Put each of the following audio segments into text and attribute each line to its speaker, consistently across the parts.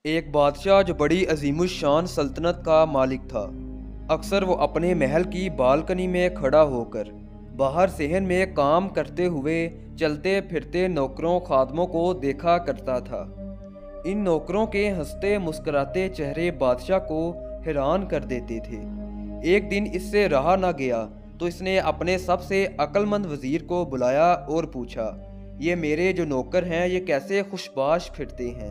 Speaker 1: ایک بادشاہ جو بڑی عظیم الشان سلطنت کا مالک تھا، اکثر وہ اپنے محل کی بالکنی میں کھڑا ہو کر باہر صحن میں کام کرتے ہوئے چلتے پھرتے نوکروں خادموں کو دیکھا کرتا تھا۔ ان نوکروں کے ہنستے مسکراتے چہرے بادشاہ کو حیران کر دیتے تھے۔ ایک دن اس سے رہا نہ گیا تو اس نے اپنے سب سے عقل مند وزیر کو بلایا اور پوچھا، یہ میرے جو نوکر ہیں یہ کیسے خوش باش پھرتے ہیں؟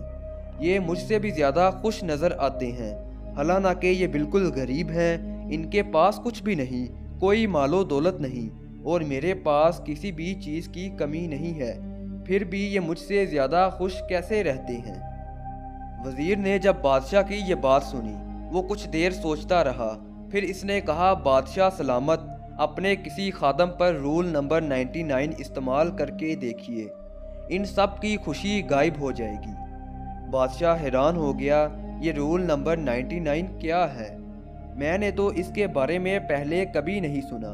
Speaker 1: یہ مجھ سے بھی زیادہ خوش نظر آتے ہیں، حالانکہ یہ بالکل غریب ہیں، ان کے پاس کچھ بھی نہیں، کوئی مال و دولت نہیں، اور میرے پاس کسی بھی چیز کی کمی نہیں ہے، پھر بھی یہ مجھ سے زیادہ خوش کیسے رہتے ہیں؟ وزیر نے جب بادشاہ کی یہ بات سنی، وہ کچھ دیر سوچتا رہا، پھر اس نے کہا، بادشاہ سلامت، اپنے کسی خادم پر رول نمبر 99 استعمال کر کے دیکھیے، ان سب کی خوشی غائب ہو جائے گی۔ بادشاہ حیران ہو گیا، یہ رول نمبر 99 کیا ہے؟ میں نے تو اس کے بارے میں پہلے کبھی نہیں سنا۔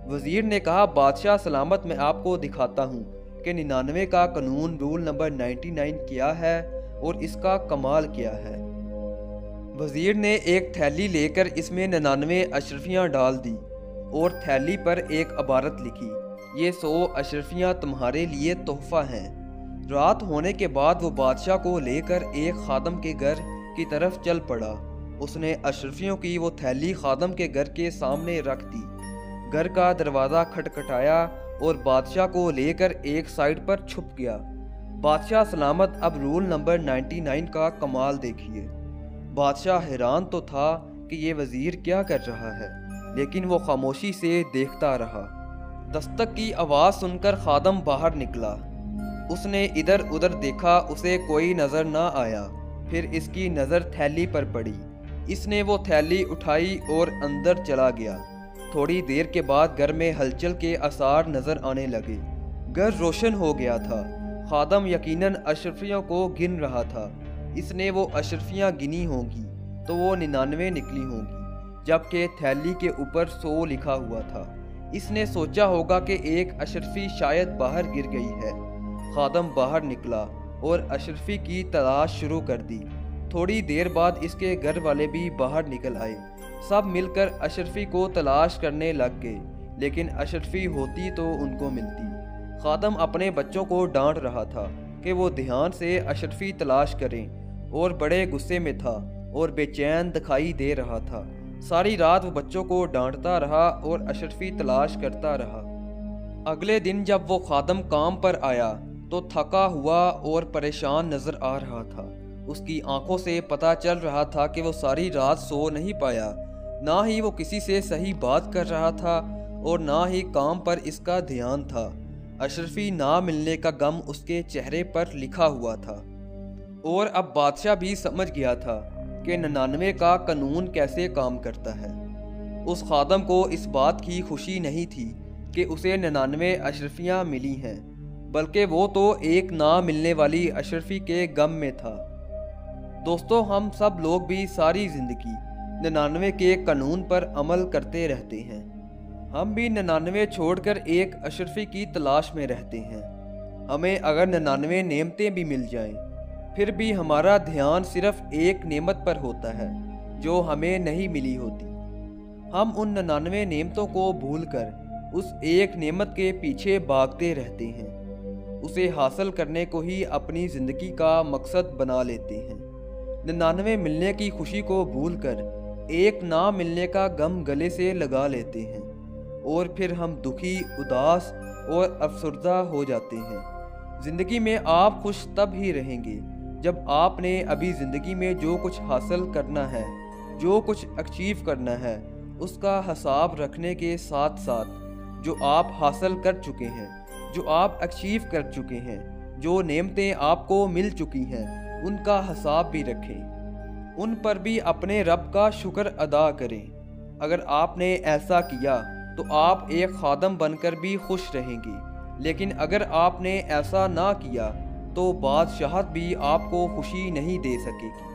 Speaker 1: وزیر نے کہا، بادشاہ سلامت، میں آپ کو دکھاتا ہوں کہ 99 کا قانون رول نمبر 99 کیا ہے اور اس کا کمال کیا ہے۔ وزیر نے ایک تھیلی لے کر اس میں 99 اشرفیاں ڈال دی اور تھیلی پر ایک عبارت لکھی، یہ 100 اشرفیاں تمہارے لیے تحفہ ہیں۔ رات ہونے کے بعد وہ بادشاہ کو لے کر ایک خادم کے گھر کی طرف چل پڑا۔ اس نے اشرفیوں کی وہ تھیلی خادم کے گھر کے سامنے رکھ دی۔ گھر کا دروازہ کھٹکھٹایا اور بادشاہ کو لے کر ایک سائڈ پر چھپ گیا۔ بادشاہ سلامت، اب رول نمبر 99 کا کمال دیکھیے۔ بادشاہ حیران تو تھا کہ یہ وزیر کیا کر رہا ہے، لیکن وہ خاموشی سے دیکھتا رہا۔ دستک کی آواز سن کر خادم باہر نکلا۔ اس نے ادھر ادھر دیکھا، اسے کوئی نظر نہ آیا۔ پھر اس کی نظر تھیلی پر پڑی۔ اس نے وہ تھیلی اٹھائی اور اندر چلا گیا۔ تھوڑی دیر کے بعد گھر میں ہلچل کے آثار نظر آنے لگے۔ گھر روشن ہو گیا تھا۔ خادم یقیناً اشرفیوں کو گن رہا تھا۔ اس نے وہ اشرفیاں گنی ہوں گی تو وہ 99 نکلی ہوں گی، جبکہ تھیلی کے اوپر 100 لکھا ہوا تھا۔ اس نے سوچا ہوگا کہ ایک اشرفی شاید باہر گر گئی ہے۔ خادم باہر نکلا اور اشرفی کی تلاش شروع کر دی۔ تھوڑی دیر بعد اس کے گھر والے بھی باہر نکل آئے۔ سب مل کر اشرفی کو تلاش کرنے لگ گئے، لیکن اشرفی ہوتی تو ان کو ملتی۔ خادم اپنے بچوں کو ڈانٹ رہا تھا کہ وہ دھیان سے اشرفی تلاش کریں، اور بڑے غصے میں تھا اور بے چین دکھائی دے رہا تھا۔ ساری رات وہ بچوں کو ڈانٹتا رہا اور اشرفی تلاش کرتا رہا۔ اگلے دن جب وہ خادم کام پر آیا تو تھکا ہوا اور پریشان نظر آ رہا تھا۔ اس کی آنکھوں سے پتہ چل رہا تھا کہ وہ ساری رات سو نہیں پایا، نہ ہی وہ کسی سے صحیح بات کر رہا تھا اور نہ ہی کام پر اس کا دھیان تھا۔ اشرفی نہ ملنے کا غم اس کے چہرے پر لکھا ہوا تھا، اور اب بادشاہ بھی سمجھ گیا تھا کہ 99 کا قانون کیسے کام کرتا ہے۔ اس خادم کو اس بات کی خوشی نہیں تھی کہ اسے 99 اشرفیاں ملی ہیں، بلکہ وہ تو ایک نہ ملنے والی اشرفی کے غم میں تھا۔ دوستو، ہم سب لوگ بھی ساری زندگی 99 کے قانون پر عمل کرتے رہتے ہیں۔ ہم بھی 99 چھوڑ کر ایک اشرفی کی تلاش میں رہتے ہیں۔ ہمیں اگر 99 نعمتیں بھی مل جائیں، پھر بھی ہمارا دھیان صرف ایک نعمت پر ہوتا ہے جو ہمیں نہیں ملی ہوتی۔ ہم ان 99 نعمتوں کو بھول کر اس ایک نعمت کے پیچھے بھاگتے رہتے ہیں، اسے حاصل کرنے کو ہی اپنی زندگی کا مقصد بنا لیتے ہیں۔ 99 ملنے کی خوشی کو بھول کر ایک نہ ملنے کا غم گلے سے لگا لیتے ہیں، اور پھر ہم دکھی، اداس اور افسردہ ہو جاتے ہیں۔ زندگی میں آپ خوش تب ہی رہیں گے جب آپ نے ابھی زندگی میں جو کچھ حاصل کرنا ہے، جو کچھ اچیو کرنا ہے، اس کا حساب رکھنے کے ساتھ ساتھ جو آپ حاصل کر چکے ہیں، جو آپ اچیو کر چکے ہیں، جو نعمتیں آپ کو مل چکی ہیں، ان کا حساب بھی رکھیں، ان پر بھی اپنے رب کا شکر ادا کریں۔ اگر آپ نے ایسا کیا تو آپ ایک خادم بن کر بھی خوش رہیں گے، لیکن اگر آپ نے ایسا نہ کیا تو بادشاہت بھی آپ کو خوشی نہیں دے سکے گی۔